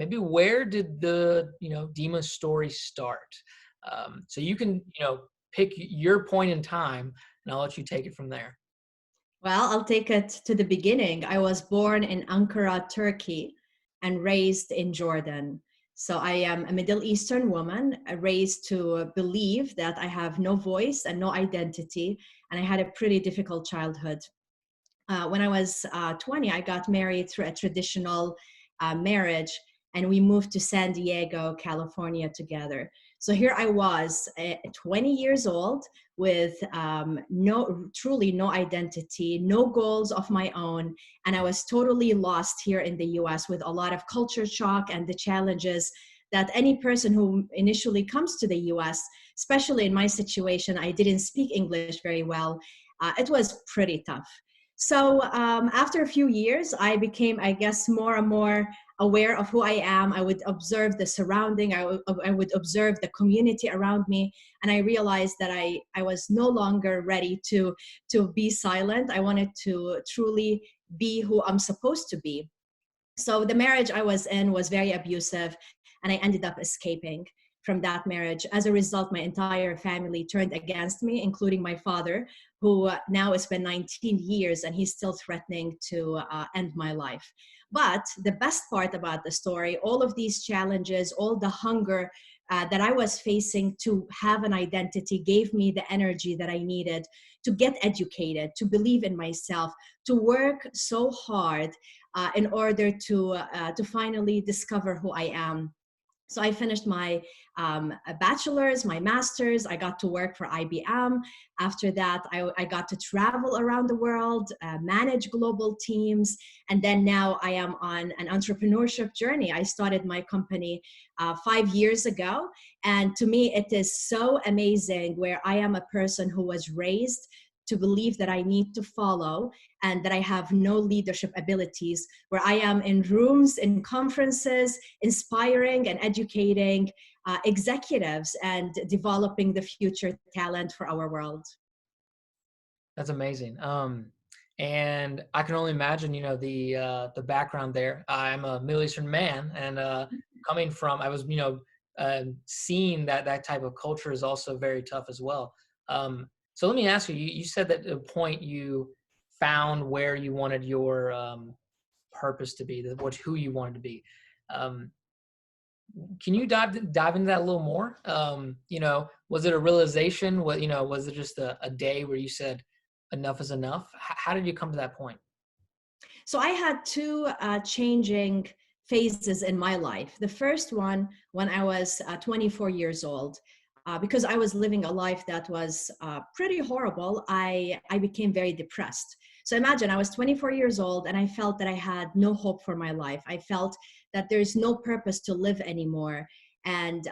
maybe where did the, Dima story start? So you can, pick your point in time, and I'll let you take it from there. Well, I'll take it to the beginning. I was born in Ankara, Turkey, and raised in Jordan. So I am a Middle Eastern woman raised to believe that I have no voice and no identity. And I had a pretty difficult childhood. When I was 20, I got married through a traditional marriage, and we moved to San Diego, California together. So here I was, 20 years old, with truly no identity, no goals of my own, and I was totally lost here in the U.S. with a lot of culture shock and the challenges that any person who initially comes to the U.S., especially in my situation, I didn't speak English very well. It was pretty tough. So after a few years, I became, I guess, more and more aware of who I am. I would observe the surrounding. I would observe the community around me. And I realized that I was no longer ready to be silent. I wanted to truly be who I'm supposed to be. So the marriage I was in was very abusive, and I ended up escaping from that marriage. As a result, my entire family turned against me, including my father, who now it's been 19 years and he's still threatening to end my life. But the best part about the story, all of these challenges, all the hunger that I was facing to have an identity gave me the energy that I needed to get educated, to believe in myself, to work so hard in order to finally discover who I am. So I finished my bachelor's, my master's. I got to work for IBM. After that, I got to travel around the world, manage global teams. And then now I am on an entrepreneurship journey. I started my company 5 years ago. And to me, it is so amazing where I am a person who was raised to believe that I need to follow and that I have no leadership abilities, where I am in rooms, in conferences, inspiring and educating executives and developing the future talent for our world. That's amazing. And I can only imagine, the background there. I'm a Middle Eastern man, and coming from, I was, seeing that type of culture is also very tough as well. So let me ask you, you said that at a point you found where you wanted your purpose to be, who you wanted to be. Can you dive into that a little more? Was it a realization? Was it just a day where you said enough is enough? How did you come to that point? So I had two changing phases in my life. The first one, when I was 24 years old, because I was living a life that was pretty horrible, I became very depressed. So imagine I was 24 years old and I felt that I had no hope for my life. I felt that there's no purpose to live anymore. And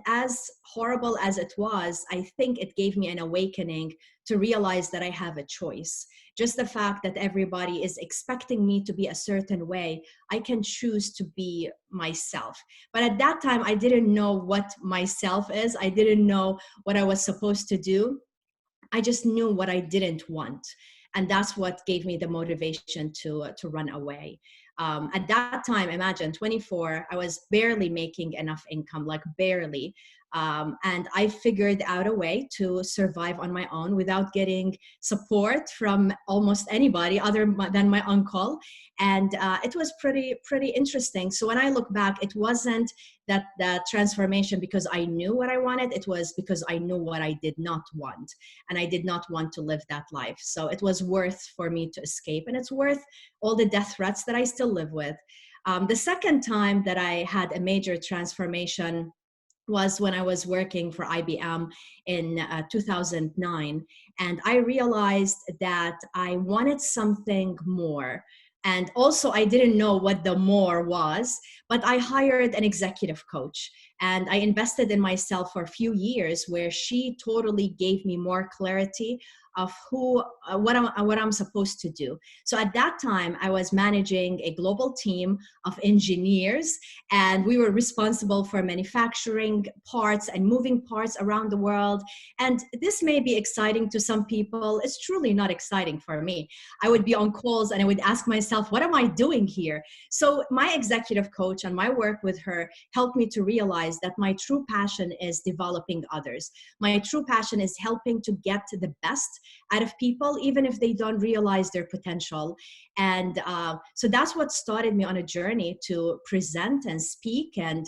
as horrible as it was, I think it gave me an awakening to realize that I have a choice. Just the fact that everybody is expecting me to be a certain way, I can choose to be myself. But at that time, I didn't know what myself is. I didn't know what I was supposed to do. I just knew what I didn't want. And that's what gave me the motivation to run away. At that time, imagine 24, I was barely making enough income, like barely. And I figured out a way to survive on my own without getting support from almost anybody other than my uncle. And it was pretty interesting. So when I look back, it wasn't that transformation because I knew what I wanted. It was because I knew what I did not want. And I did not want to live that life. So it was worth for me to escape. And it's worth all the death threats that I still live with. The second time that I had a major transformation was when I was working for IBM in 2009. And I realized that I wanted something more. And also, I didn't know what the more was, but I hired an executive coach and I invested in myself for a few years where she totally gave me more clarity of what I'm supposed to do. So at that time, I was managing a global team of engineers, and we were responsible for manufacturing parts and moving parts around the world. And this may be exciting to some people. It's truly not exciting for me. I would be on calls and I would ask myself, what am I doing here? So my executive coach and my work with her helped me to realize that my true passion is developing others. My true passion is helping to get the best out of people, even if they don't realize their potential. And so that's what started me on a journey to present and speak. And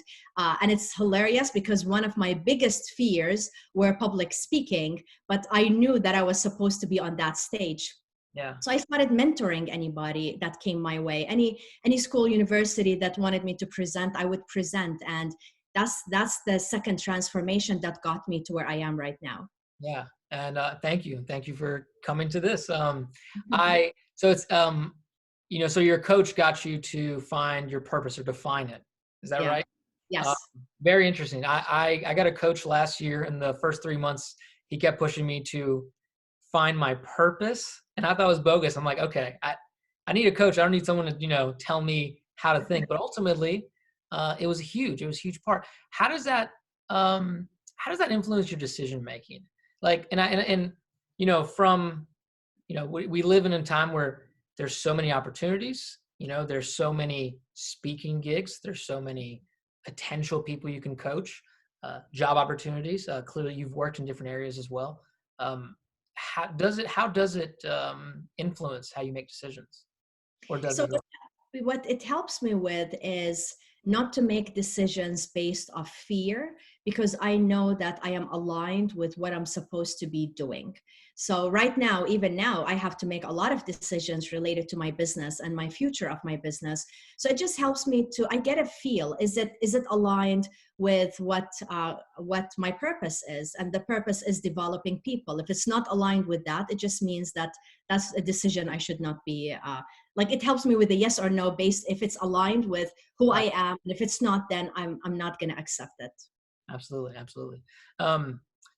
it's hilarious because one of my biggest fears were public speaking, but I knew that I was supposed to be on that stage. Yeah. So I started mentoring anybody that came my way. Any school, university that wanted me to present, I would present. And that's the second transformation that got me to where I am right now. Yeah. And thank you for coming to this. I so it's so your coach got you to find your purpose or define it. Is that Yeah. right? Uh, Yes. Very interesting. I got a coach last year. In the first 3 months, he kept pushing me to find my purpose, and I thought it was bogus. I'm like, okay, I need a coach. I don't need someone to tell me how to think. But ultimately, it was huge. It was a huge part. How does that influence your decision making? Like, and from we live in a time where there's so many opportunities. There's so many speaking gigs. There's so many potential people you can coach, job opportunities. Clearly, you've worked in different areas as well. How does it influence how you make decisions, or does So it at all? what it helps me with is not to make decisions based off fear, because I know that I am aligned with what I'm supposed to be doing. So right now, even now, I have to make a lot of decisions related to my business and my future of my business. So it just helps me to, I get a feel, is it aligned with what my purpose is? And the purpose is developing people. If it's not aligned with that, it just means that that's a decision I should not be like. It helps me with the yes or no based if it's aligned with who I am. And if it's not, then I'm not going to accept it. Absolutely, absolutely.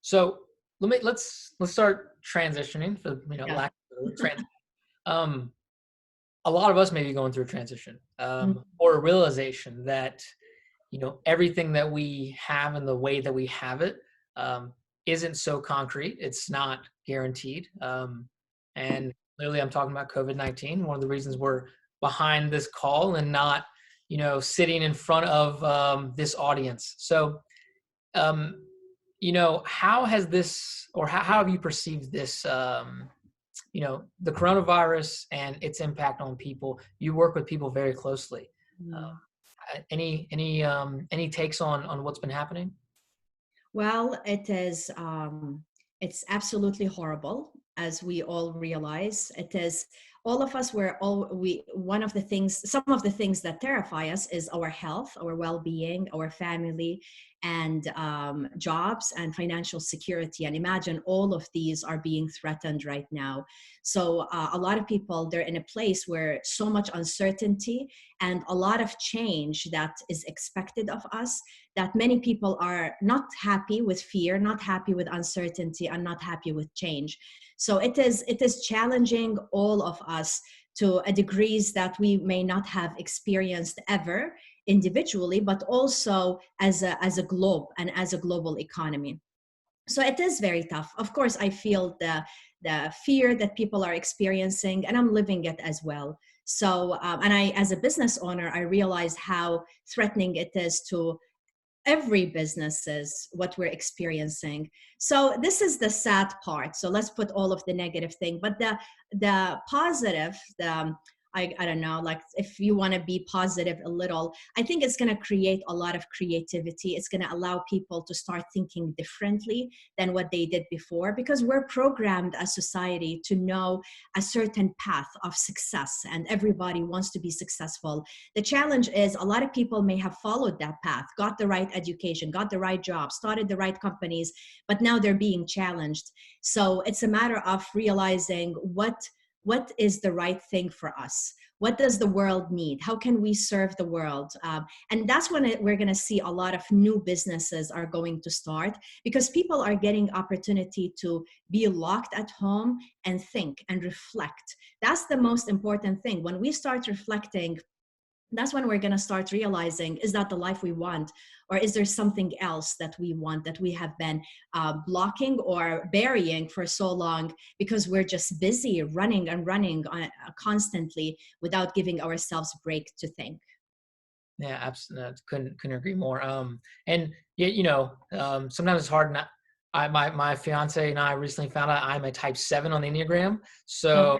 So let's start transitioning for Yeah. lack of a better word, um, a lot of us may be going through a transition, Mm. or a realization that everything that we have and the way that we have it um, isn't so concrete. It's not guaranteed. And clearly, I'm talking about COVID-19. One of the reasons we're behind this call and not sitting in front of this audience. So um, how has this, or how have you perceived this, the coronavirus and its impact on people? You work with people very closely. Mm. Any takes on what's been happening? Well, it's absolutely horrible, as we all realize. It is, all of us, one of the things, some of the things that terrify us is our health, our well-being, our family, and jobs and financial security. And imagine all of these are being threatened right now. So a lot of people, they're in a place where so much uncertainty and a lot of change that is expected of us, that many people are not happy with fear, not happy with uncertainty, and not happy with change. So it is challenging all of us to a degrees that we may not have experienced ever individually, but also as a globe and as a global economy. So it is very tough. Of course, I feel the fear that people are experiencing, and I'm living it as well. So and I, as a business owner, I realize how threatening it is to every businesses what we're experiencing. So this is the sad part. So let's put all of the negative thing, but the positive, I don't know, like if you want to be positive a little, I think it's going to create a lot of creativity. It's going to allow people to start thinking differently than what they did before, because we're programmed as society to know a certain path of success, and everybody wants to be successful. The challenge is a lot of people may have followed that path, got the right education, got the right job, started the right companies, but now they're being challenged. So it's a matter of realizing what is the right thing for us. What does the world need? How can we serve the world? And that's when we're going to see a lot of new businesses are going to start, because people are getting opportunity to be locked at home and think and reflect. That's the most important thing. When we start reflecting, that's when we're going to start realizing, is that the life we want, or is there something else that we want that we have been blocking or burying for so long, because we're just busy running and running constantly without giving ourselves a break to think. Yeah, absolutely. Couldn't agree more. And yeah, sometimes it's hard not. My fiance and I recently found out I'm a type 7 on the Enneagram. So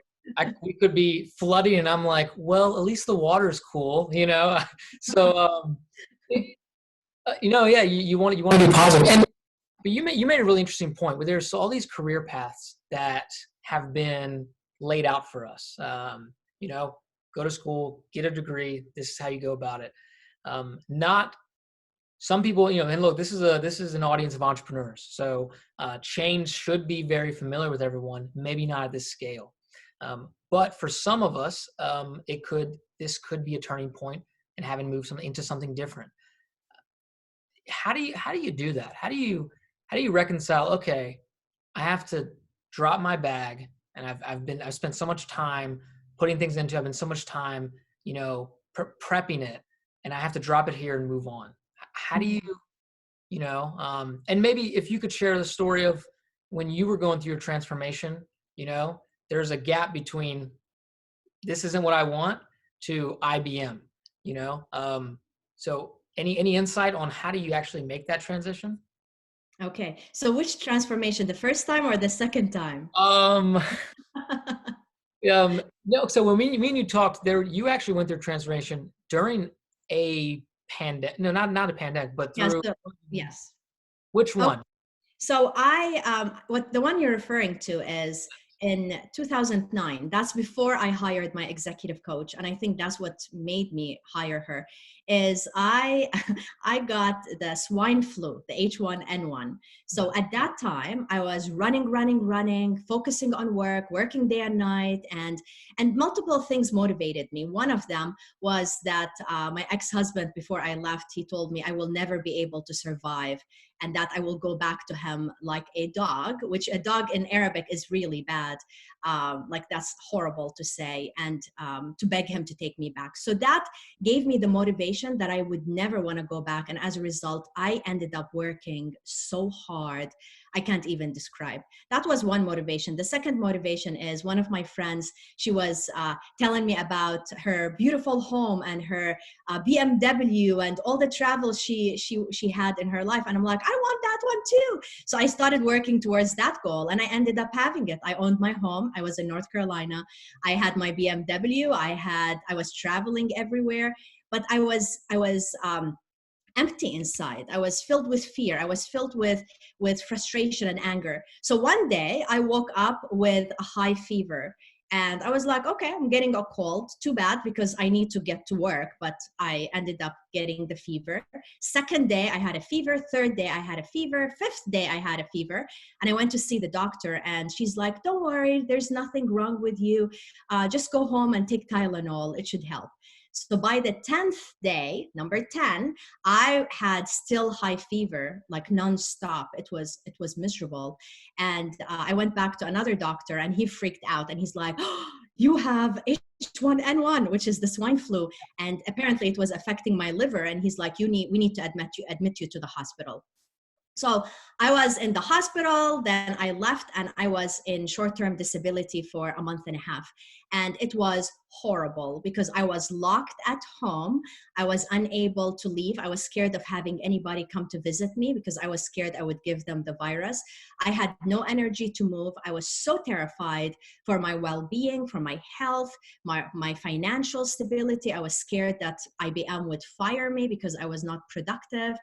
we could be flooding, and I'm like, well, at least the water's cool, you know. So it, yeah, you want to be positive. And but you made a really interesting point where there's all these career paths that have been laid out for us. Go to school, get a degree. This is how you go about it. Not some people, and look, this is an audience of entrepreneurs, so change should be very familiar with everyone. Maybe not at this scale, but for some of us, this could be a turning point and having moved into something different. How do you do that? How do you reconcile? Okay, I have to drop my bag, and I've spent so much time putting things into. I've been so much time, prepping it, and I have to drop it here and move on. How do you, and maybe if you could share the story of when you were going through your transformation. There's a gap between this isn't what I want to IBM. So any insight on how do you actually make that transition? Okay, so which transformation, the first time or the second time? Um, no. So when me and you talked there, you actually went through transformation during a pandemic. No, not a pandemic, but Yes, through yes. which Oh, one? so what the one you're referring to is in 2009. That's before I hired my executive coach, and I think that's what made me hire her. Is I I got the swine flu, the H1N1. So at that time, I was running, focusing on work, working day and night, and multiple things motivated me. One of them was that my ex-husband, before I left, he told me I will never be able to survive, and that I will go back to him like a dog, which a dog in Arabic is really bad. Like that's horrible to say, and to beg him to take me back. So that gave me the motivation that I would never want to go back. And as a result, I ended up working so hard. I can't even describe. That was one motivation. The second motivation is one of my friends. She was telling me about her beautiful home and her BMW and all the travel she had in her life, and I'm like, I want that one too. So I started working towards that goal, and I ended up having it. I owned my home. I was in North Carolina. I had my BMW. I was traveling everywhere, but I was empty inside. I was filled with fear. I was filled with frustration and anger. So one day I woke up with a high fever, and I was like, okay, I'm getting a cold. Too bad, because I need to get to work, but I ended up getting the fever. Second day I had a fever. Third day I had a fever. Fifth day I had a fever, and I went to see the doctor, and she's like, don't worry, there's nothing wrong with you. Just go home and take Tylenol. It should help. So by the 10th day, number 10, I had still high fever, like nonstop. It was miserable, and I went back to another doctor, and he freaked out, and he's like, oh, "You have H1N1, which is the swine flu, and apparently it was affecting my liver." And he's like, we need to admit you to the hospital." So I was in the hospital, then I left, and I was in short-term disability for a month and a half. And it was horrible because I was locked at home. I was unable to leave. I was scared of having anybody come to visit me because I was scared I would give them the virus. I had no energy to move. I was so terrified for my well-being, for my health, my financial stability. I was scared that IBM would fire me because I was not productive.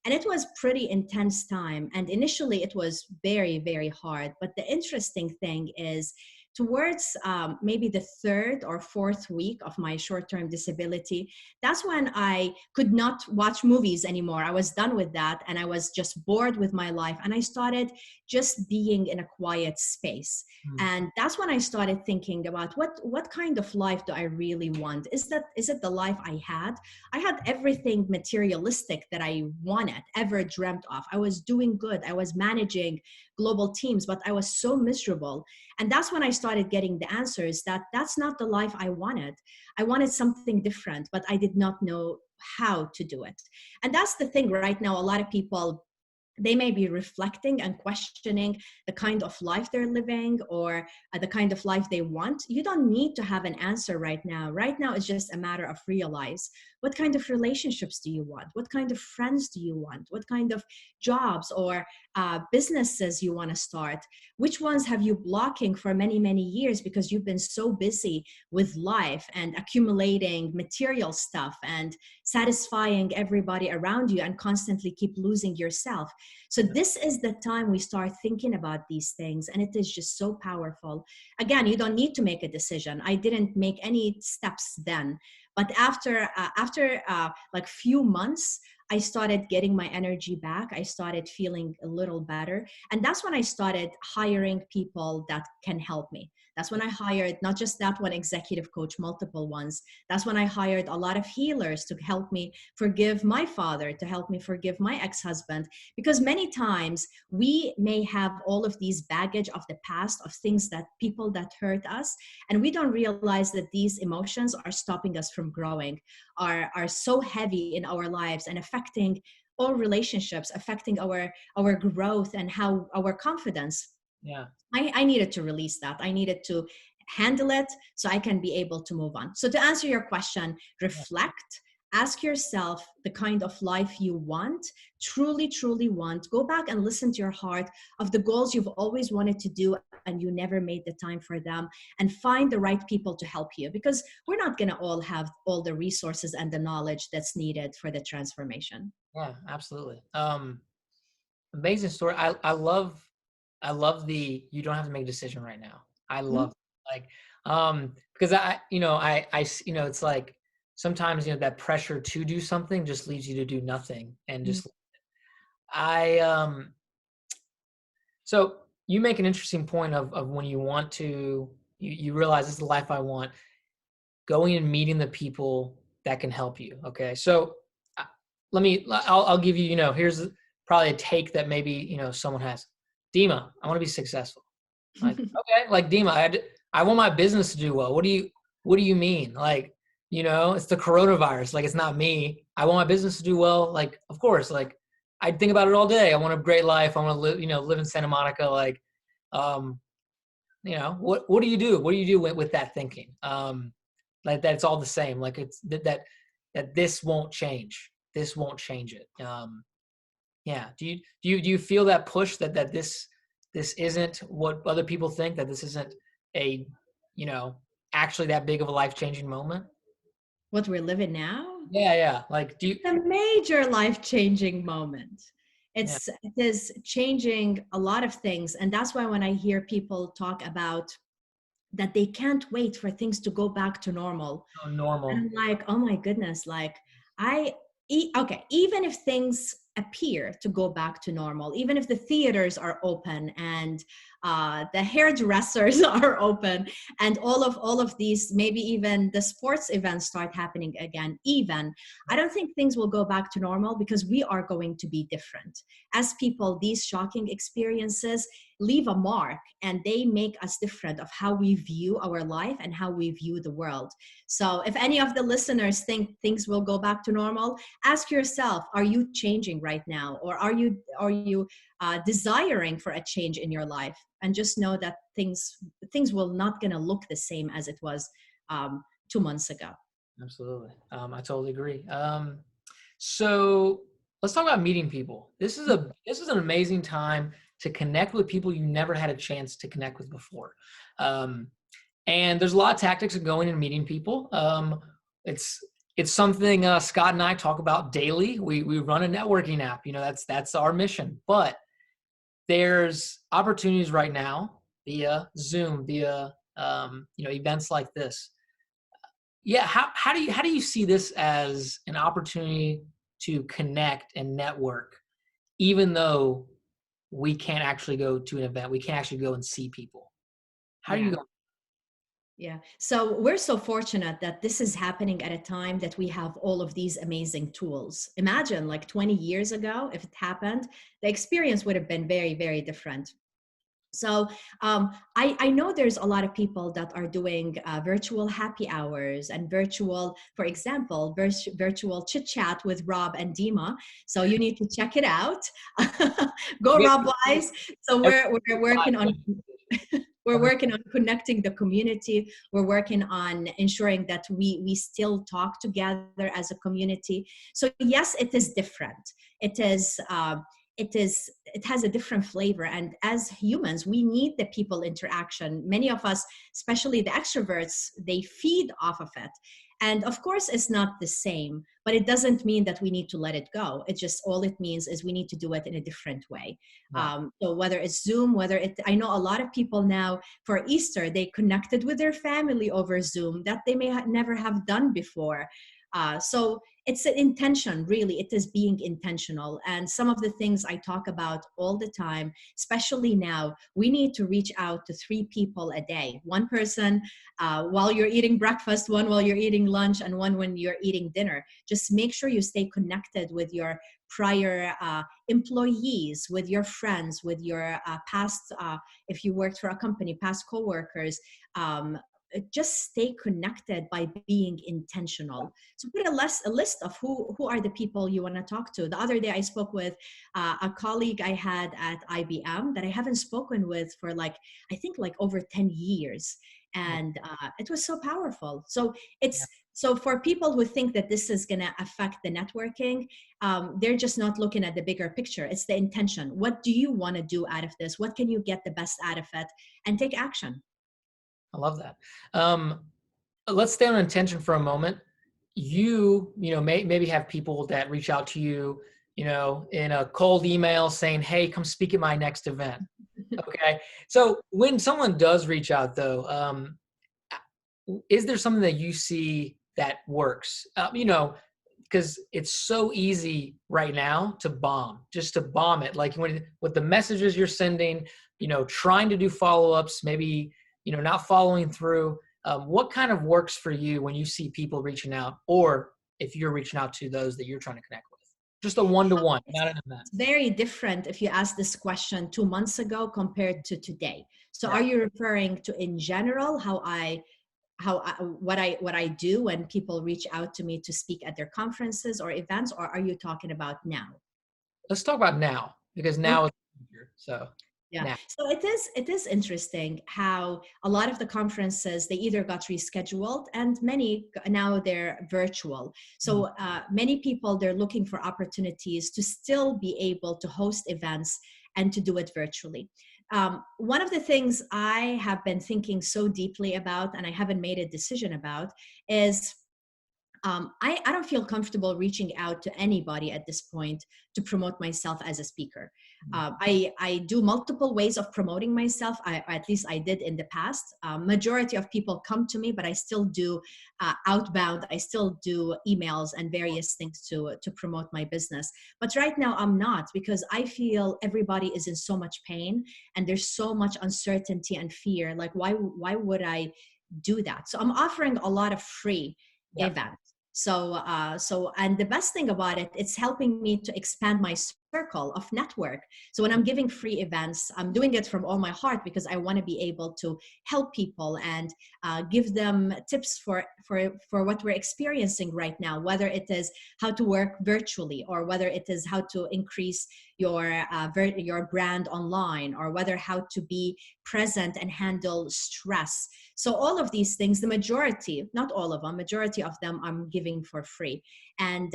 And it was pretty intense time. And initially it was very, very hard. But the interesting thing is towards maybe the third or fourth week of my short-term disability, that's when I could not watch movies anymore. I was done with that, and I was just bored with my life. And I started just being in a quiet space. Mm. And that's when I started thinking about what kind of life do I really want? Is it the life I had? I had everything materialistic that I wanted, ever dreamt of. I was doing good. I was managing global teams, but I was so miserable. And that's when I started getting the answers that that's not the life I wanted. I wanted something different, but I did not know how to do it. And that's the thing right now. A lot of people, they may be reflecting and questioning the kind of life they're living, or the kind of life they want. You don't need to have an answer right now. Right now, it's just a matter of realize, what kind of relationships do you want? What kind of friends do you want? What kind of jobs or businesses you want to start? Which ones have you blocking for many, many years because you've been so busy with life and accumulating material stuff and satisfying everybody around you, and constantly keep losing yourself? So this is the time we start thinking about these things, and it is just so powerful. Again, you don't need to make a decision. I didn't make any steps then, but after like few months, I started getting my energy back. I started feeling a little better, and that's when I started hiring people that can help me. That's when I hired not just that one executive coach, multiple ones. That's when I hired a lot of healers to help me forgive my father, to help me forgive my ex-husband, because many times we may have all of these baggage of the past, of things that people that hurt us, and we don't realize that these emotions are stopping us from growing, are so heavy in our lives and affecting all relationships, affecting our growth and how our confidence. Yeah. I needed to release that. I needed to handle it so I can be able to move on. So to answer your question, Yeah. reflect, ask yourself the kind of life you want, truly, truly want. Go back and listen to your heart of the goals you've always wanted to do and you never made the time for them, and find the right people to help you, because we're not going to all have all the resources and the knowledge that's needed for the transformation. Yeah, absolutely. Amazing story. I love the you don't have to make a decision right now. I Mhm. love like because it's like sometimes that pressure to do something just leads you to do nothing and Mhm. just I so you make an interesting point of when you want to you realize this is the life I want, going and meeting the people that can help you. Okay. So uh, I'll give you, here's probably a take that maybe, someone has. Dima, I want to be successful. Like, okay, like Dima, I want my business to do well. What do you mean? Like, it's the coronavirus. Like, it's not me. I want my business to do well. Like, of course, like I think about it all day. I want a great life. I want to live, live in Santa Monica. Like, um, what do you do? What do you do with that thinking? Like that it's all the same. Like it's that this won't change. This won't change it. Yeah. Do you feel that push that this isn't what other people think, that this isn't a, you know, actually that big of a life-changing moment? What we're living now, Yeah, yeah. Like do you a major life-changing moment. yeah, It is changing a lot of things, and that's why when I hear people talk about that they can't wait for things to go back to normal, normal. I'm like, oh my goodness, like I, okay, even if things appear to go back to normal, even if the theaters are open and the hairdressers are open, and all of these, maybe even the sports events start happening again, even I don't think things will go back to normal, because we are going to be different as people. These shocking experiences leave a mark, and they make us different of how we view our life and how we view the world. So if any of the listeners think things will go back to normal, ask yourself, are you changing right now? Or are you desiring for a change in your life? And just know that things will not going to look the same as it was 2 months ago. Absolutely. I totally agree. So let's talk about meeting people. This is an amazing time to connect with people you never had a chance to connect with before. Um, and there's a lot of tactics of going and meeting people. It's it's something Scott and I talk about daily. We run a networking app. That's our mission. But there's opportunities right now via Zoom, via events like this. Yeah, how do you see this as an opportunity to connect and network, even though we can't actually go to an event, we can't actually go and see people? How do you Yeah. go? Yeah. So we're so fortunate that this is happening at a time that we have all of these amazing tools. Imagine like 20 years ago, if it happened, the experience would have been very, very different. So I know there's a lot of people that are doing virtual happy hours and virtual, for example, virtual chit chat with Rob and Dima. So you need to check it out. Go Yeah, Rob Wise. So we're working on we're working on connecting the community. We're working on ensuring that we still talk together as a community. So yes, it is different. It is. It has a different flavor, and as humans we need the people interaction. Many of us, especially the extroverts, they feed off of it, and of course it's not the same, but it doesn't mean that we need to let it go. It just, all it means is we need to do it in a different way. yeah, So whether it's Zoom, I know a lot of people now for Easter they connected with their family over Zoom that they may never have done before. So it's an intention, really. It is being intentional. And some of the things I talk about all the time, especially now, we need to reach out to 3 people a day. One person while you're eating breakfast, one while you're eating lunch, and one when you're eating dinner. Just make sure you stay connected with your prior employees, with your friends, with your past, if you worked for a company, past coworkers. Just stay connected by being intentional. So put a list of who are the people you want to talk to. The other day I spoke with a colleague I had at IBM that I haven't spoken with for I think over 10 years. yeah, And it was so powerful. So yeah. so for people who think that this is going to affect the networking, they're just not looking at the bigger picture. It's the intention. What do you want to do out of this? What can you get the best out of it? And take action. I love that. Um, let's stay on intention for a moment. Maybe have people that reach out to you, in a cold email saying, "Hey, come speak at my next event." Okay. So when someone does reach out, though, is there something that you see that works? Because it's so easy right now to just to bomb it. Like with the messages you're sending, trying to do follow-ups, maybe, not following through. What kind of works for you when you see people reaching out, or if you're reaching out to those that you're trying to connect with? Just a one-to-one, not an event. Very different if you ask this question 2 months ago compared to today. So Yeah. are you referring to in general what I do when people reach out to me to speak at their conferences or events, or are you talking about now? Let's talk about now, because now is easier. So Yeah. now. So it is interesting how a lot of the conferences, they either got rescheduled and many now they're virtual. Mm. So many people, they're looking for opportunities to still be able to host events and to do it virtually. One of the things I have been thinking so deeply about, and I haven't made a decision about, is I don't feel comfortable reaching out to anybody at this point to promote myself as a speaker. Mm. I do multiple ways of promoting myself. At least I did in the past. Majority of people come to me, but I still do outbound. I still do emails and various things to promote my business. But right now I'm not, because I feel everybody is in so much pain and there's so much uncertainty and fear. Like why would I do that? So I'm offering a lot of free Yeah. events. And the best thing about it, it's helping me to expand my circle of network. So when I'm giving free events, I'm doing it from all my heart because I want to be able to help people and give them tips for what we're experiencing right now, whether it is how to work virtually, or whether it is how to increase your brand online, or whether how to be present and handle stress. So all of these things, the majority, not all of them, majority of them I'm giving for free. And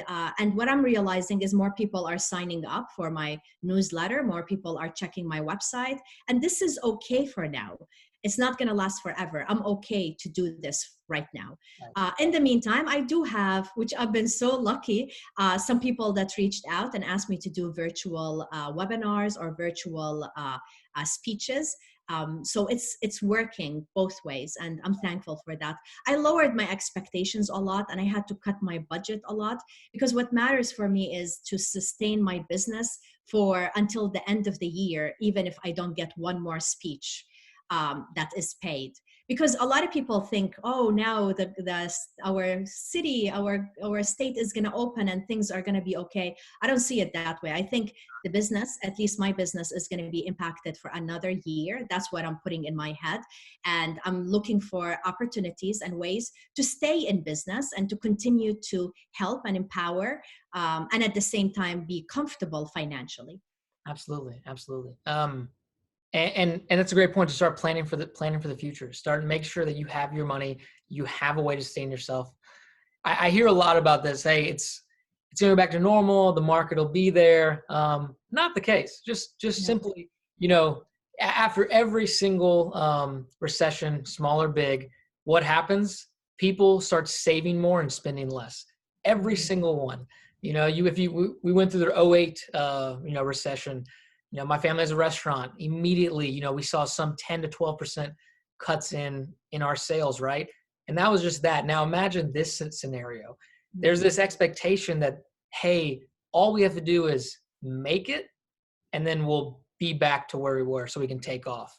what I'm realizing is more people are signing up for my newsletter, more people are checking my website, and this is okay for now. It's not going to last forever. I'm okay to do this right now. Right. In the meantime, I do have, which I've been so lucky, some people that reached out and asked me to do virtual webinars or virtual speeches. So it's working both ways, and I'm thankful for that. I lowered my expectations a lot, and I had to cut my budget a lot, because what matters for me is to sustain my business for until the end of the year, even if I don't get one more speech that is paid. Because a lot of people think, oh, now our city, our state is going to open and things are going to be okay. I don't see it that way. I think the business, at least my business, is going to be impacted for another year. That's what I'm putting in my head. And I'm looking for opportunities and ways to stay in business and to continue to help and empower, and at the same time be comfortable financially. Absolutely, absolutely. And that's a great point to start planning for the future. Start and make sure that you have your money, you have a way to sustain yourself. I hear a lot about this. Hey, it's going back to normal. The market will be there. Not the case. Just Yeah. simply, after every single recession, small or big, what happens? People start saving more and spending less. Every Mhm. single one. If we went through the '08 recession. My family has a restaurant. Immediately, we saw some 10 to 12% cuts in our sales, right? And that was just that. Now imagine this scenario. There's Mhm. this expectation that, hey, all we have to do is make it, and then we'll be back to where we were, so we can take off.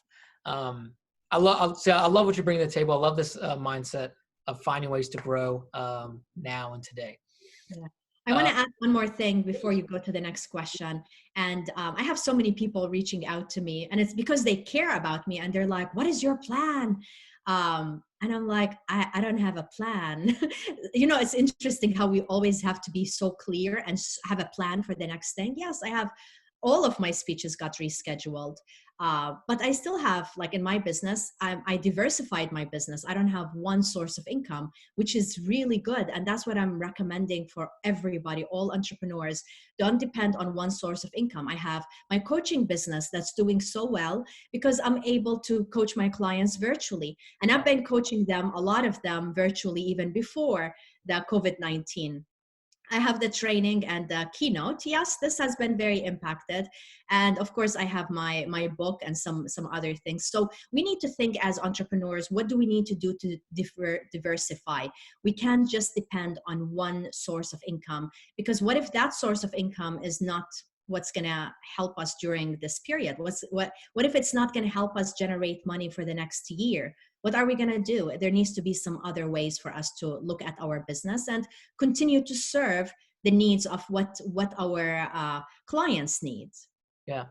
Um, I love what you bring to the table. I love this mindset of finding ways to grow now and today. Yeah. I want Uh, to add one more thing before you go to the next question. And I have so many people reaching out to me, and it's because they care about me and they're like, what is your plan? And I'm like, I don't have a plan. It's interesting how we always have to be so clear and have a plan for the next thing. Yes, I have. All of my speeches got rescheduled. But I still have, like in my business, I diversified my business. I don't have one source of income, which is really good. And that's what I'm recommending for everybody, all entrepreneurs. Don't depend on one source of income. I have my coaching business that's doing so well because I'm able to coach my clients virtually. And I've been coaching them, a lot of them virtually, even before the COVID-19. I have the training and the keynote. Yes, this has been very impacted, and of course, I have my book and some other things. So we need to think as entrepreneurs: what do we need to do to diversify? We can't just depend on one source of income, because what if that source of income is not what's going to help us during this period? What if it's not going to help us generate money for the next year? What are we going to do? There needs to be some other ways for us to look at our business and continue to serve the needs of what our clients need. yeah.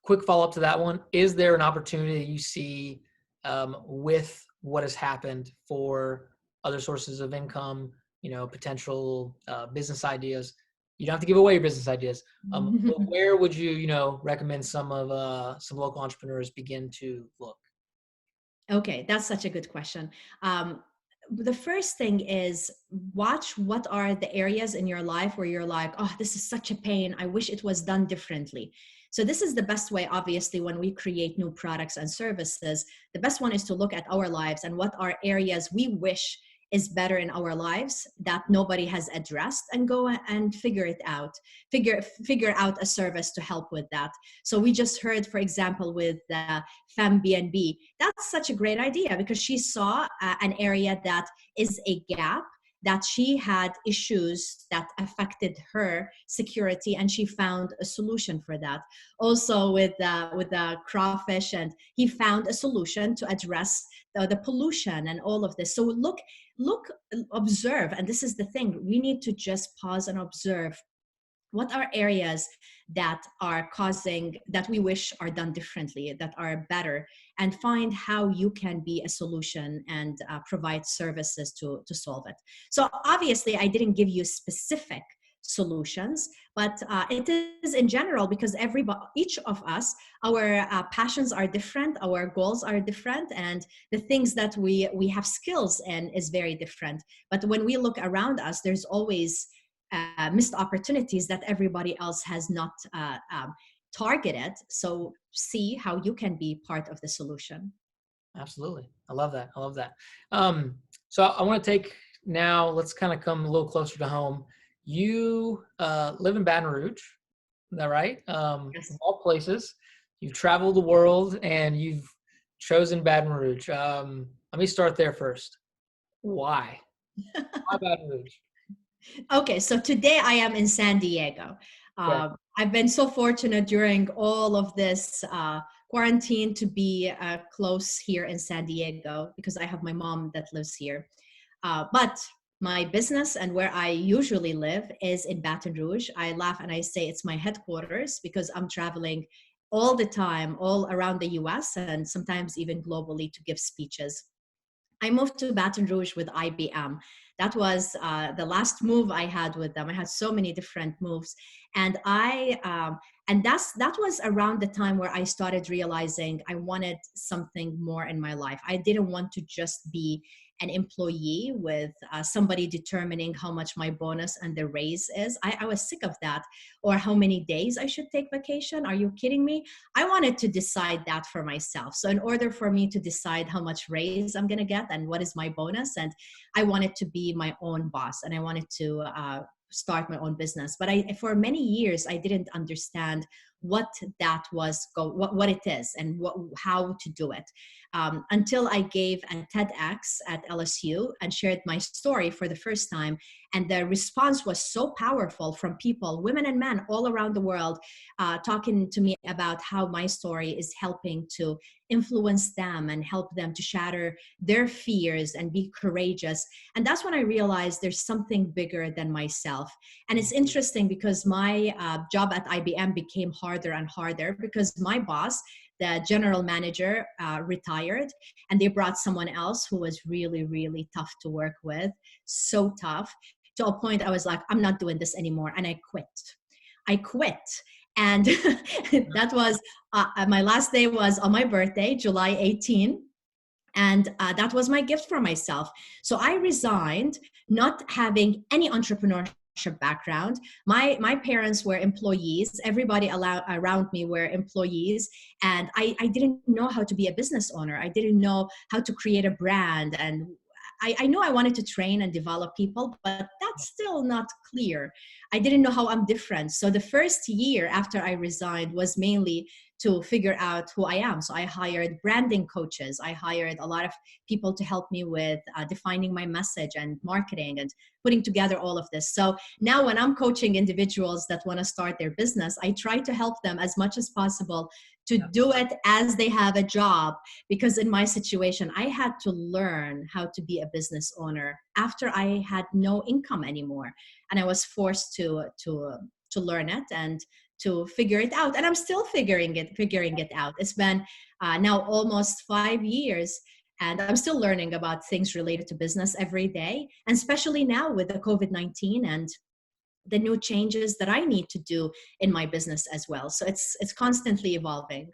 Quick follow up to that one. Is there an opportunity you see with what has happened for other sources of income, potential business ideas? You don't have to give away your business ideas. But where would you, recommend some local entrepreneurs begin to look? Okay, that's such a good question. The first thing is, watch what are the areas in your life where you're like, oh, this is such a pain. I wish it was done differently. So this is the best way, obviously, when we create new products and services. The best one is to look at our lives and what are areas we wish is better in our lives that nobody has addressed, and go and figure it out. Figure out a service to help with that. So we just heard, for example, with Femme BNB. That's such a great idea because she saw an area that is a gap, that she had issues that affected her security, and she found a solution for that. Also with the crawfish, and he found a solution to address the pollution and all of this. So look, observe, and this is the thing: we need to just pause and observe what are areas that are causing, that we wish are done differently, that are better, and find how you can be a solution and provide services to solve it. So obviously I didn't give you specific solutions, but it is in general, because each of us, our passions are different, our goals are different, and the things that we have skills in is very different. But when we look around us, there's always missed opportunities that everybody else has not targeted. So see how you can be part of the solution. Absolutely. I love that. I love that. So I want to take now, let's kind of come a little closer to home. You live in Baton Rouge, is that right? Of Yes. all places. You've traveled the world and you've chosen Baton Rouge. Let me start there first. Why? Why Baton Rouge? Okay, so today I am in San Diego. Okay. I've been so fortunate during all of this quarantine to be close here in San Diego because I have my mom that lives here. But my business and where I usually live is in Baton Rouge. I laugh and I say it's my headquarters because I'm traveling all the time, all around the US and sometimes even globally to give speeches. I moved to Baton Rouge with IBM. That was the last move I had with them. I had so many different moves, and that was around the time where I started realizing I wanted something more in my life. I didn't want to just be an employee with somebody determining how much my bonus and the raise is. I was sick of that, or how many days I should take vacation. Are you kidding me? I wanted to decide that for myself. So in order for me to decide how much raise I'm going to get and what is my bonus, and I wanted to be my own boss and I wanted to start my own business. But for many years, I didn't understand what that was, what it is and how to do it. Until I gave a TEDx at LSU and shared my story for the first time. And the response was so powerful from people, women and men all around the world, talking to me about how my story is helping to influence them and help them to shatter their fears and be courageous. And that's when I realized there's something bigger than myself. And it's interesting because my job at IBM became harder and harder because my boss, the general manager, retired, and they brought someone else who was really, really tough to work with. So tough to a point I was like, I'm not doing this anymore. And I quit. And that was my last day was on my birthday, July 18. And that was my gift for myself. So I resigned, not having any entrepreneurship background. My parents were employees. Everybody around me were employees. And I didn't know how to be a business owner. I didn't know how to create a brand. And I knew I wanted to train and develop people, but that's still not clear. I didn't know how I'm different. So the first year after I resigned was mainly to figure out who I am. So I hired branding coaches. I hired a lot of people to help me with defining my message and marketing and putting together all of this. So now when I'm coaching individuals that want to start their business, I try to help them as much as possible to do it as they have a job. Because in my situation, I had to learn how to be a business owner after I had no income anymore. And I was forced to learn it and to figure it out. And I'm still figuring it out. It's been now almost 5 years, and I'm still learning about things related to business every day. And especially now with the COVID-19 and the new changes that I need to do in my business as well. So it's constantly evolving.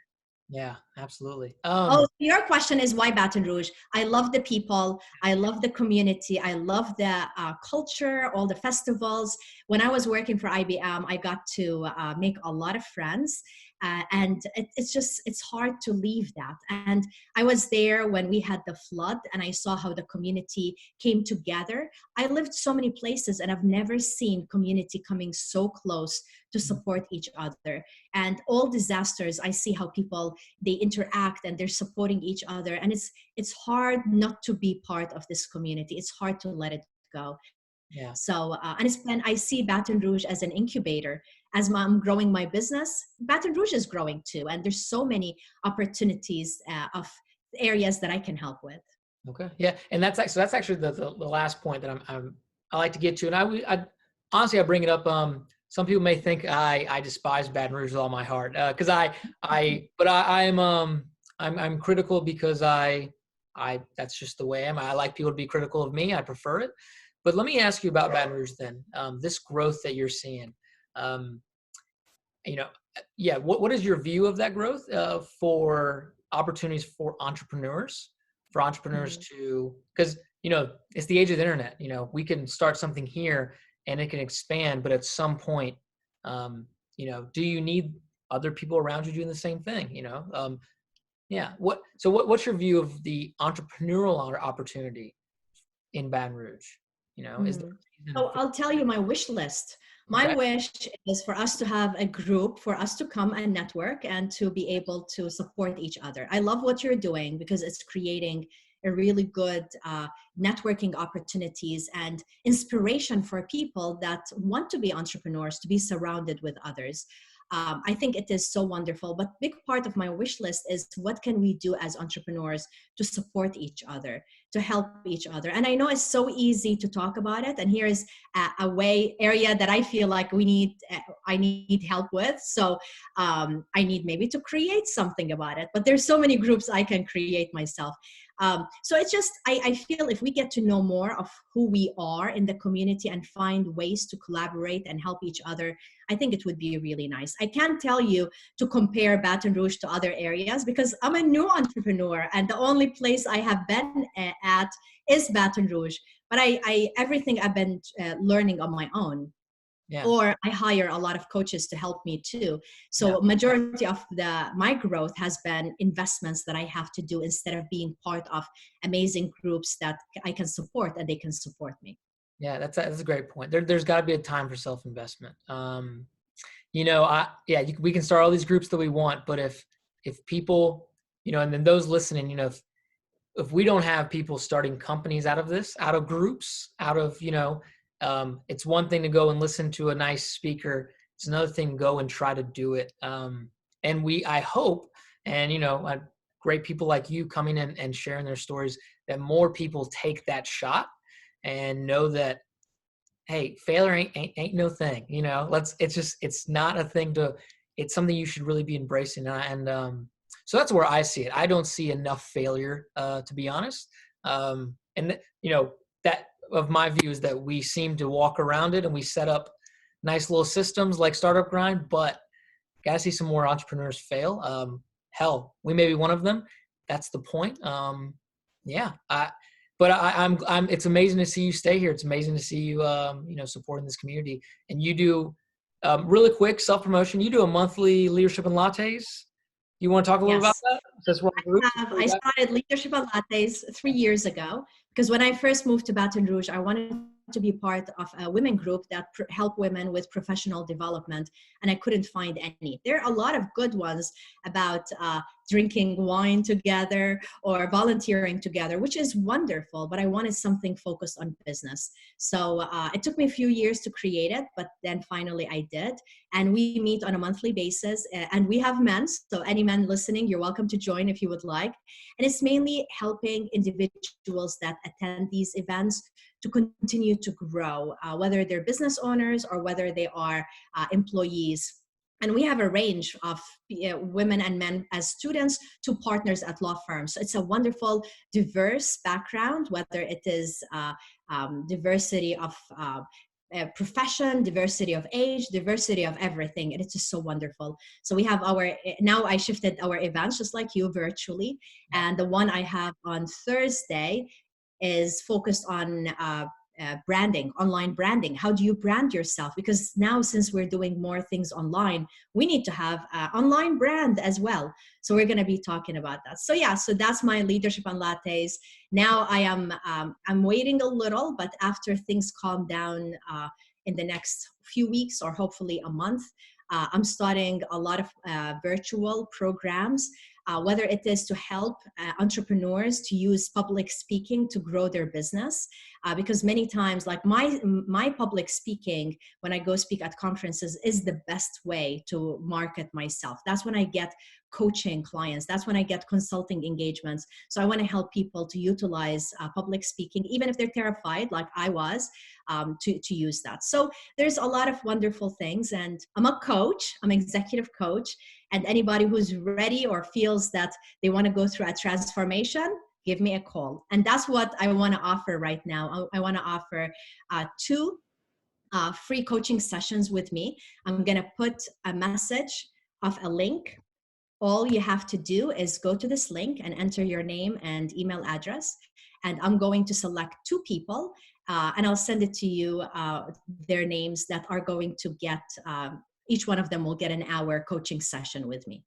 Yeah, absolutely. Oh, your question is why Baton Rouge? I love the people. I love the community. I love the culture, all the festivals. When I was working for IBM, I got to make a lot of friends. And it's hard to leave that. And I was there when we had the flood and I saw how the community came together. I lived so many places and I've never seen community coming so close to support each other. And all disasters, I see how people, they interact and they're supporting each other. And it's hard not to be part of this community. It's hard to let it go. Yeah. So, I see Baton Rouge as an incubator. As I'm growing my business, Baton Rouge is growing too. And there's so many opportunities of areas that I can help with. Okay. Yeah. And that's actually the last point that I like to get to. And I honestly, I bring it up. Some people may think I despise Baton Rouge with all my heart. Cause but I'm critical because that's just the way I am. I like people to be critical of me. I prefer it. But let me ask you about Baton Rouge then. This growth that you're seeing, um, you know, yeah. What is your view of that growth for opportunities for entrepreneurs? For entrepreneurs Mhm. to, because it's the age of the internet. We can start something here and it can expand, but at some point, do you need other people around you doing the same thing? Yeah. What's your view of the entrepreneurial opportunity in Baton Rouge? Is there Mm. a reason So I'll tell you my wish list. My Okay. wish is for us to have a group, for us to come and network and to be able to support each other. I love what you're doing because it's creating a really good networking opportunities and inspiration for people that want to be entrepreneurs, to be surrounded with others. I think it is so wonderful. But big part of my wish list is what can we do as entrepreneurs to support each other, to help each other. And I know it's so easy to talk about it. And here's a way area that I feel like I need help with. So I need maybe to create something about it. But there's so many groups I can create myself. So it's just I feel if we get to know more of who we are in the community and find ways to collaborate and help each other, I think it would be really nice. I can't tell you to compare Baton Rouge to other areas because I'm a new entrepreneur and the only place I have been at is Baton Rouge. But I everything I've been learning on my own, Yeah. or I hire a lot of coaches to help me too. Yeah. So majority of my growth has been investments that I have to do instead of being part of amazing groups that I can support and they can support me. Yeah. That's a great point. There's got to be a time for self-investment. We can start all these groups that we want, but if people, and then those listening, if we don't have people starting companies out of this, out of groups, out of, it's one thing to go and listen to a nice speaker. It's another thing to go and try to do it. I hope, and, great people like you coming in and sharing their stories, that more people take that shot and know that, hey, failure ain't no thing, it's not a thing it's something you should really be embracing. So that's where I see it. I don't see enough failure, to be honest. That of my view is that we seem to walk around it and we set up nice little systems like Startup Grind, but gotta see some more entrepreneurs fail. Hell, we may be one of them. That's the point. Yeah. I'm. It's amazing to see you stay here. It's amazing to see you, supporting this community. And you do, really quick self promotion. You do a monthly leadership and lattes. You want to talk a little about Yes. that? Since we're in groups. I started Leadership and Lattes 3 years ago because when I first moved to Baton Rouge, I wanted to be part of a women group that help women with professional development, and I couldn't find any. There are a lot of good ones about drinking wine together or volunteering together, which is wonderful, but I wanted something focused on business. So it took me a few years to create it, but then finally I did. And we meet on a monthly basis, and we have men. So any men listening, you're welcome to join if you would like. And it's mainly helping individuals that attend these events to continue to grow, whether they're business owners or whether they are employees. And we have a range of women and men as students to partners at law firms. So it's a wonderful, diverse background, whether it is diversity of profession, diversity of age, diversity of everything. And it's just so wonderful. So we have now I shifted our events just like you virtually. And the one I have on Thursday is focused on branding, online branding. How do you brand yourself? Because now, since we're doing more things online, we need to have online brand as well. So we're going to be talking about that. So yeah, so that's my leadership on lattes. Now I'm waiting a little, but after things calm down in the next few weeks or hopefully a month, I'm starting a lot of virtual programs. Whether it is to help entrepreneurs to use public speaking to grow their business, because many times, like my public speaking when I go speak at conferences is the best way to market myself. That's when I get coaching clients. That's when I get consulting engagements. So I want to help people to utilize public speaking, even if they're terrified, like I was, to use that. So there's a lot of wonderful things, and I'm a coach. I'm an executive coach. And anybody who's ready or feels that they want to go through a transformation, give me a call. And that's what I want to offer right now. I want to offer 2 free coaching sessions with me. I'm going to put a message of a link. All you have to do is go to this link and enter your name and email address. And I'm going to select 2 people, and I'll send it to you, their names that are going to get each one of them will get an hour coaching session with me.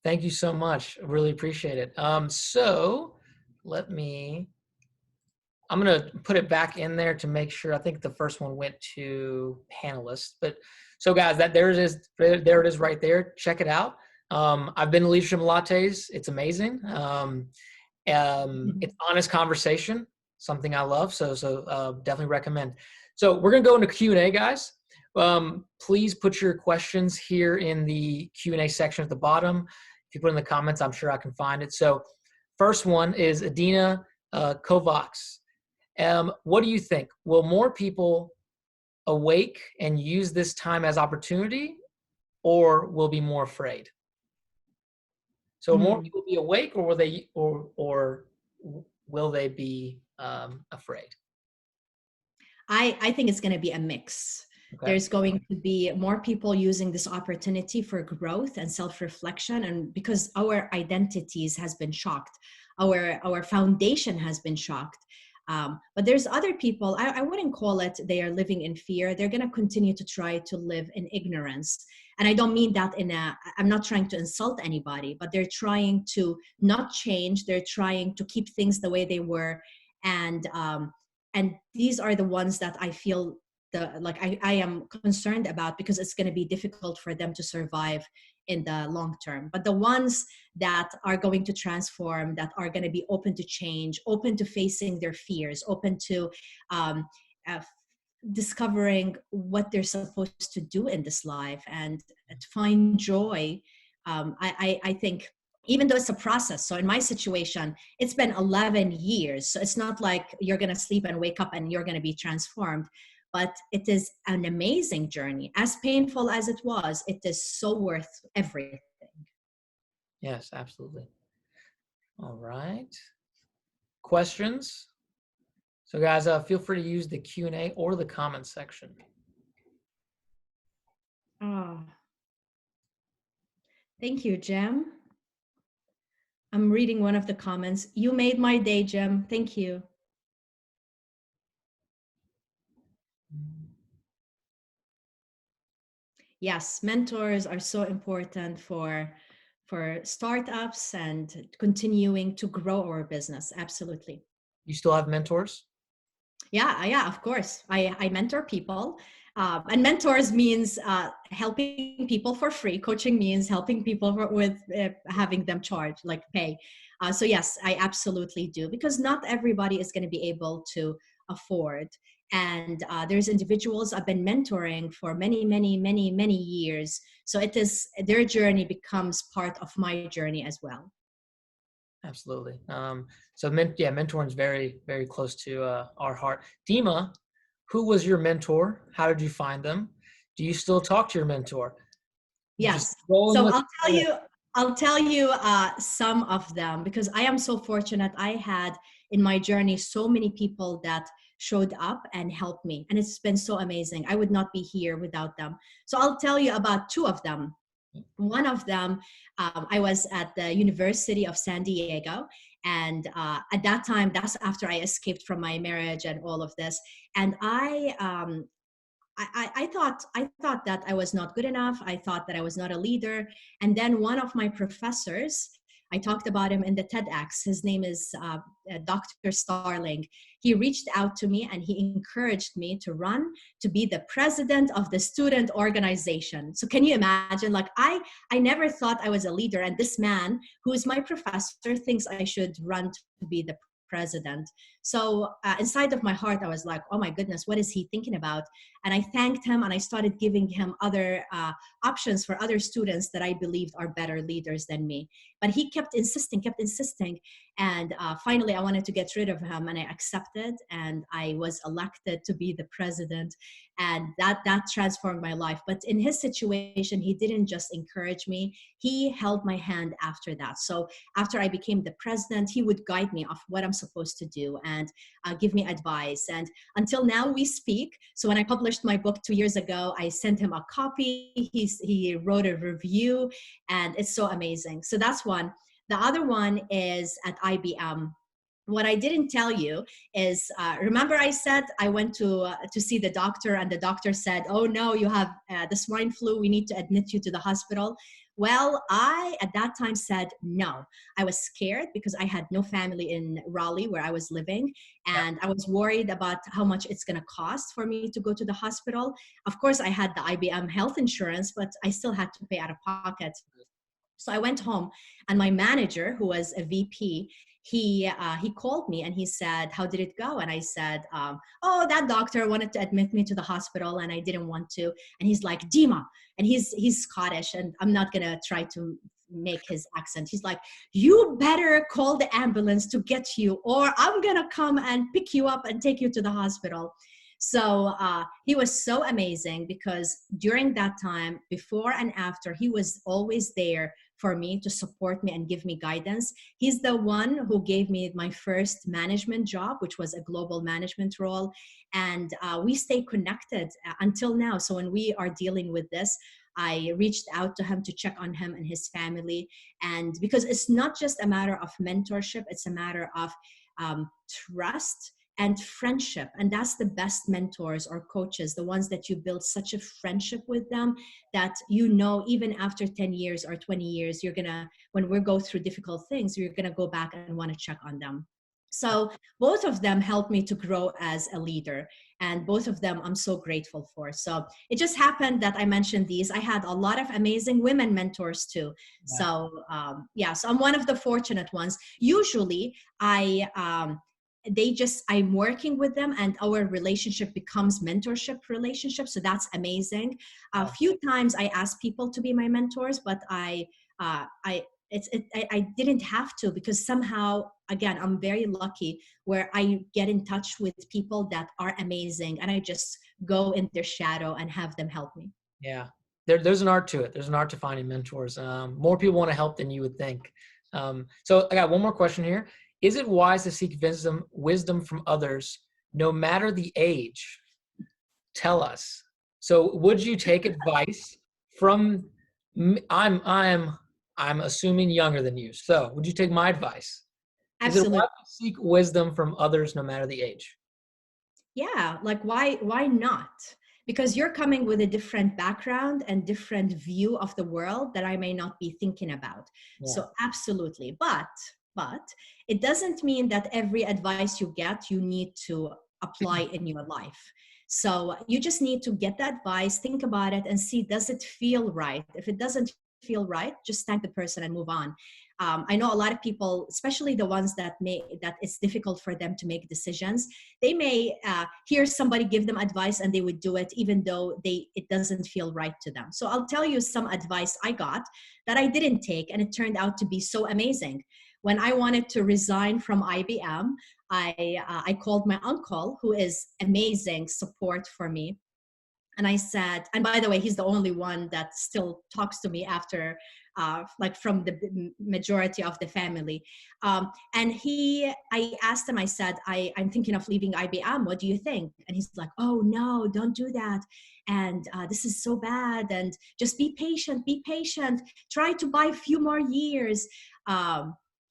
Thank you so much. I really appreciate it. So let me I'm gonna put it back in there to make sure. I think the first one went to panelists, but so guys, that there it is. There it is right there. Check it out. I've been to Leadership Lattes. It's amazing. It's honest conversation, something I love. So definitely recommend. So we're gonna go into Q&A, guys. Please put your questions here in the Q&A section at the bottom. If you put in the comments, I'm sure I can find it. So first one is Adina Kovacs. What do you think? Will more people awake and use this time as opportunity, or will be more afraid? So more Mm. people be awake, or will they be afraid? I think it's going to be a mix. Okay. There's going to be more people using this opportunity for growth and self-reflection, and because our identities has been shocked, our foundation has been shocked. But there's other people, I wouldn't call it they are living in fear. They're going to continue to try to live in ignorance. And I don't mean that I'm not trying to insult anybody, but they're trying to not change. They're trying to keep things the way they were. And these are the ones that I feel I am concerned about, because it's going to be difficult for them to survive in the long term. But the ones that are going to transform, that are going to be open to change, open to facing their fears, open to um, uh, discovering what they're supposed to do in this life, and to find joy. I think, even though it's a process. So in my situation, it's been 11 years. So it's not like you're going to sleep and wake up and you're going to be transformed. But it is an amazing journey. As painful as it was, it is so worth everything. Yes, absolutely. All right. Questions? So guys, feel free to use the Q&A or the comment section. Oh, thank you, Jem. I'm reading one of the comments. You made my day, Jem. Thank you. Yes, mentors are so important for startups and continuing to grow our business. Absolutely. You still have mentors? Yeah, of course. I mentor people. And mentors means helping people for free. Coaching means helping people with having them charge, like pay. So yes, I absolutely do, because not everybody is going to be able to afford. And there's individuals I've been mentoring for many years. So it is, their journey becomes part of my journey as well. Absolutely. So mentoring is very, very close to our heart. Dima, who was your mentor? How did you find them? Do you still talk to your mentor? You just Yes. rolling So with I'll tell you some of them, because I am so fortunate. I had in my journey so many people that showed up and helped me, and it's been so amazing. I would not be here without them. So I'll tell you about two of them. One of them, I was at the University of San Diego, and at that time, that's after I escaped from my marriage and all of this, and I thought that I was not good enough. I thought that I was not a leader. And then one of my professors, I talked about him in the TEDx. His name is Dr. Starling. He reached out to me and he encouraged me to run to be the president of the student organization. So can you imagine? Like I never thought I was a leader, and this man, who is my professor, thinks I should run to be the president. So inside of my heart, I was like, oh my goodness, what is he thinking about? And I thanked him, and I started giving him other options for other students that I believed are better leaders than me. But he kept insisting. And finally, I wanted to get rid of him, and I accepted, and I was elected to be the president. And that transformed my life. But in his situation, he didn't just encourage me, he held my hand after that. So after I became the president, he would guide me of what I'm supposed to do and give me advice. And until now, we speak. So when I published my book 2 years ago, I sent him a copy. He wrote a review, and it's so amazing. So that's one. The other one is at IBM. What I didn't tell you is, remember I said I went to see the doctor, and the doctor said, oh no, you have the swine flu. We need to admit you to the hospital. Well, I at that time said no. I was scared because I had no family in Raleigh where I was living. Yeah. And I was worried about how much it's going to cost for me to go to the hospital. Of course, I had the IBM health insurance, but I still had to pay out of pocket. So I went home, and my manager, who was a VP, he called me and he said, "How did it go?" And I said, "Oh, that doctor wanted to admit me to the hospital, and I didn't want to." And he's like, "Dima," and he's Scottish, and I'm not gonna try to make his accent. He's like, "You better call the ambulance to get you, or I'm gonna come and pick you up and take you to the hospital." So he was so amazing because during that time, before and after, he was always there for me to support me and give me guidance. He's the one who gave me my first management job, which was a global management role. And we stay connected until now. So when we are dealing with this, I reached out to him to check on him and his family. And because it's not just a matter of mentorship, it's a matter of trust and friendship. And that's the best mentors or coaches, the ones that you build such a friendship with them that you know, even after 10 years or 20 years, you're gonna, when we go through difficult things, you're gonna go back and want to check on them. So both of them helped me to grow as a leader, and both of them I'm so grateful for. So it just happened that I mentioned these. I had a lot of amazing women mentors too. Yeah. So yeah, so I'm one of the fortunate ones. Usually I'm working with them and our relationship becomes mentorship relationship. So that's amazing. A Wow. few times I asked people to be my mentors, but I didn't have to, because somehow, again, I'm very lucky where I get in touch with people that are amazing and I just go in their shadow and have them help me. Yeah. There's an art to it. There's an art to finding mentors. More people want to help than you would think. So I got one more question here. Is it wise to seek wisdom from others, no matter the age? Tell us. So would you take advice from, I'm assuming younger than you. So would you take my advice? Is it Absolutely. wise to seek wisdom from others, no matter the age? Yeah, like why not? Because you're coming with a different background and different view of the world that I may not be thinking about. Yeah. So absolutely. But it doesn't mean that every advice you get you need to apply in your life. So you just need to get the advice, think about it, and see, does it feel right? If it doesn't feel right, just thank the person and move on. I know a lot of people, especially the ones that it's difficult for them to make decisions. They may hear somebody give them advice and they would do it even though it doesn't feel right to them. So I'll tell you some advice I got that I didn't take, and it turned out to be so amazing. When I wanted to resign from IBM, I called my uncle, who is amazing support for me. And I said, and by the way, he's the only one that still talks to me after, like from the majority of the family. And I asked him, I said, I'm thinking of leaving IBM. What do you think? And he's like, "Oh no, don't do that. And this is so bad. And just be patient, be patient. Try to buy a few more years."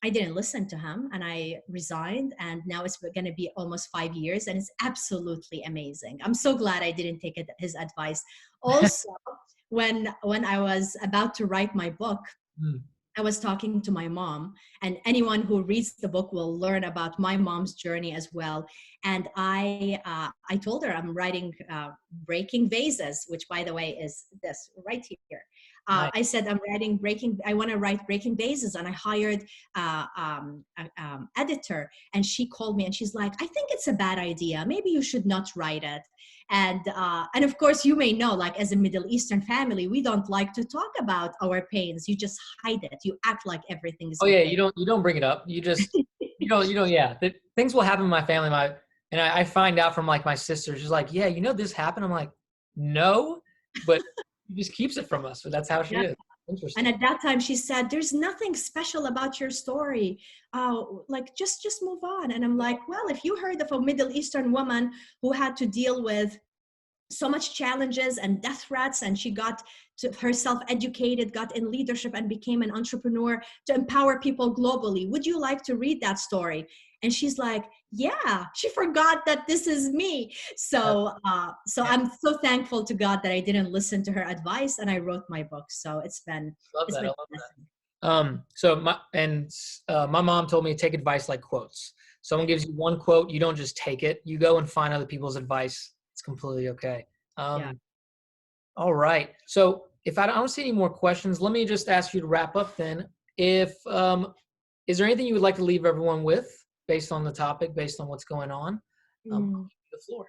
I didn't listen to him and I resigned, and now it's going to be almost 5 years and it's absolutely amazing. I'm so glad I didn't take his advice. Also, when I was about to write my book, Mm, I was talking to my mom, and anyone who reads the book will learn about my mom's journey as well. And I told her I'm writing Breaking Vases, which by the way is this right here. nice. I said I want to write Breaking Vases, and I hired an editor, and she called me and she's like, "I think it's a bad idea. Maybe you should not write it." And of course, you may know, like as a Middle Eastern family, we don't like to talk about our pains. You just hide it. You act like everything is Oh yeah, okay. you don't bring it up. You don't. Yeah, things will happen in my family. And I find out from like my sister. She's like, "Yeah, this happened." I'm like, "No," but she just keeps it from us. So that's how she Yeah. is. And Interesting. at that time, she said, "There's nothing special about your story. Like just move on." And I'm like, "Well, if you heard of a Middle Eastern woman who had to deal with so much challenges and death threats, and she got herself educated, got in leadership, and became an entrepreneur to empower people globally, would you like to read that story?" And she's like, yeah, she forgot that this is me. So, so Yeah, I'm so thankful to God that I didn't listen to her advice and I wrote my book. So love it's that. I been love a blessing. that. My mom told me to take advice like quotes. Someone gives you one quote, you don't just take it. You go and find other people's advice. It's completely okay. Yeah. All right. So if I don't see any more questions, let me just ask you to wrap up then. If is there anything you would like to leave everyone with based on the topic, based on what's going on? I'll Mm. give you the floor.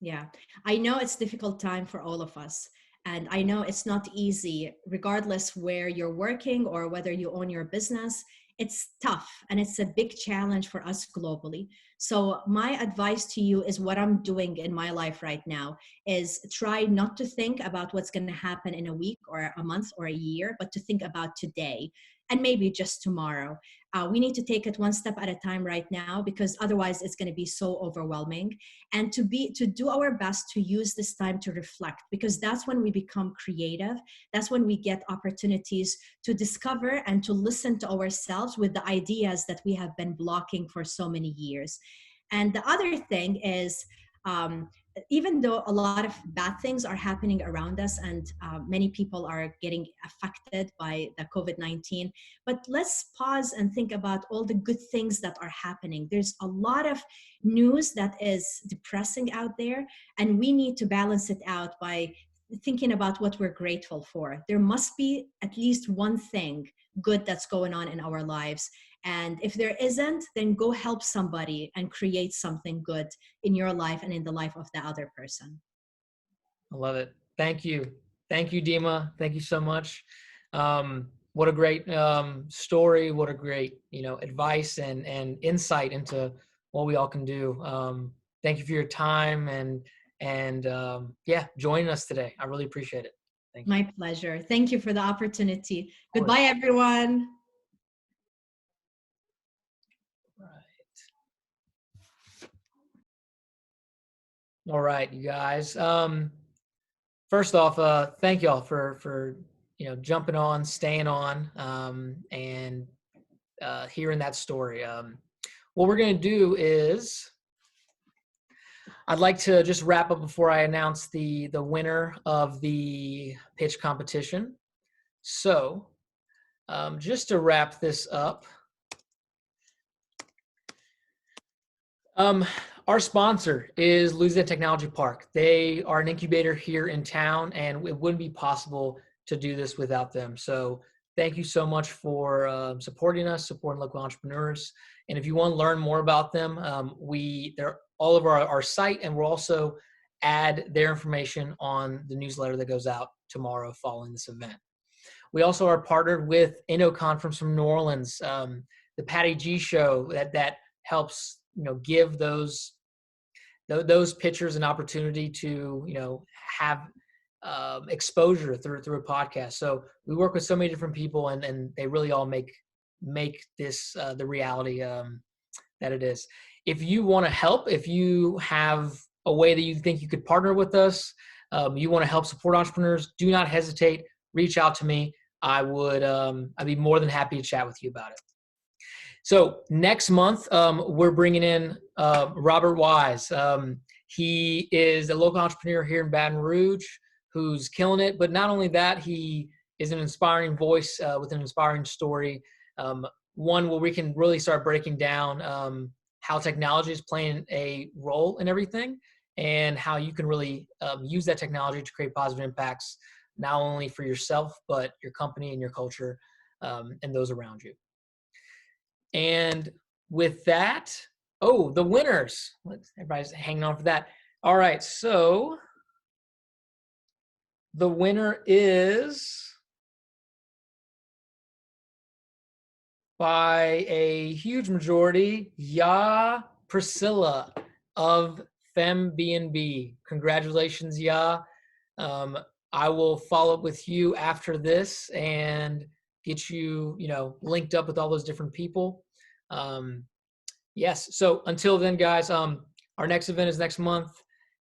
Yeah, I know it's difficult time for all of us. And I know it's not easy, regardless where you're working or whether you own your business. It's tough and it's a big challenge for us globally. So my advice to you is what I'm doing in my life right now is try not to think about what's going to happen in a week or a month or a year, but to think about today and maybe just tomorrow. We need to take it one step at a time right now because otherwise it's going to be so overwhelming, and to do our best to use this time to reflect, because that's when we become creative. That's when we get opportunities to discover and to listen to ourselves with the ideas that we have been blocking for so many years. And the other thing is, um, even though a lot of bad things are happening around us and many people are getting affected by the COVID-19, but let's pause and think about all the good things that are happening. There's a lot of news that is depressing out there, and we need to balance it out by thinking about what we're grateful for. There must be at least one thing good that's going on in our lives. And if there isn't, then go help somebody and create something good in your life and in the life of the other person. I love it. Thank you. Thank you, Dima. Thank you so much. What a great story. What a great, advice and insight into what we all can do. Thank you for your time and yeah, joining us today. I really appreciate it. Thank you. My pleasure. Thank you for the opportunity. Of course. Goodbye, everyone. Right. All right, you guys. First off, thank y'all for jumping on, staying on, and hearing that story. What we're gonna do is I'd like to just wrap up before I announce the winner of the pitch competition. So, just to wrap this up, our sponsor is Louisiana Technology Park. They are an incubator here in town, and it wouldn't be possible to do this without them. So, thank you so much for supporting us, supporting local entrepreneurs. And if you want to learn more about them, they're all over our site, and we'll also add their information on the newsletter that goes out tomorrow following this event. We also are partnered with InnoConference from New Orleans, the Patty G show that helps give those pitchers an opportunity to have exposure through a podcast. So we work with so many different people, and they really all make this the reality that it is. If you want to help, if you have a way that you think you could partner with us, you want to help support entrepreneurs, do not hesitate. Reach out to me. I'd be more than happy to chat with you about it. So next month, we're bringing in Robert Wise. He is a local entrepreneur here in Baton Rouge who's killing it. But not only that, he is an inspiring voice with an inspiring story. One where we can really start breaking down how technology is playing a role in everything and how you can really use that technology to create positive impacts, not only for yourself, but your company and your culture and those around you. And with that, the winners. Everybody's hanging on for that. All right, so the winner is by a huge majority, Priscilla of FemBnB. Congratulations, I will follow up with you after this and get you, linked up with all those different people. Yes. So until then, guys, our next event is next month.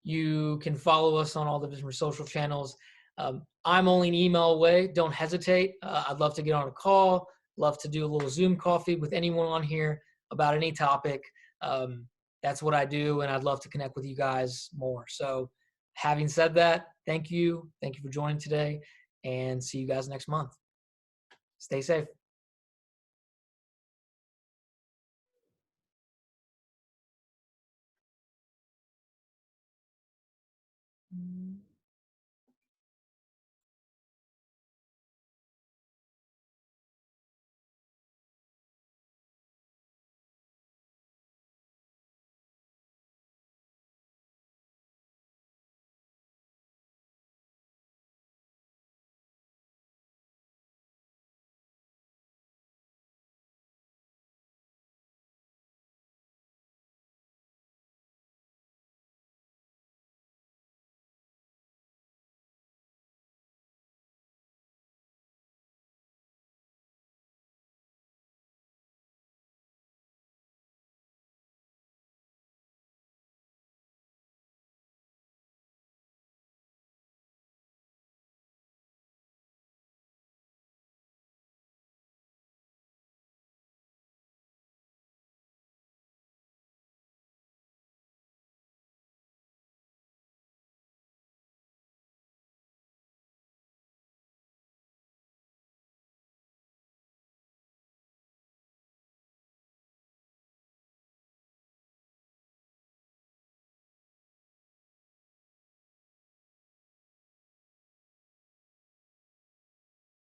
You can follow us on all the different social channels. I'm only an email away. Don't hesitate. I'd love to get on a call. Love to do a little Zoom coffee with anyone on here about any topic. That's what I do, and I'd love to connect with you guys more. So having said that, thank you for joining today, and see you guys next month. Stay safe.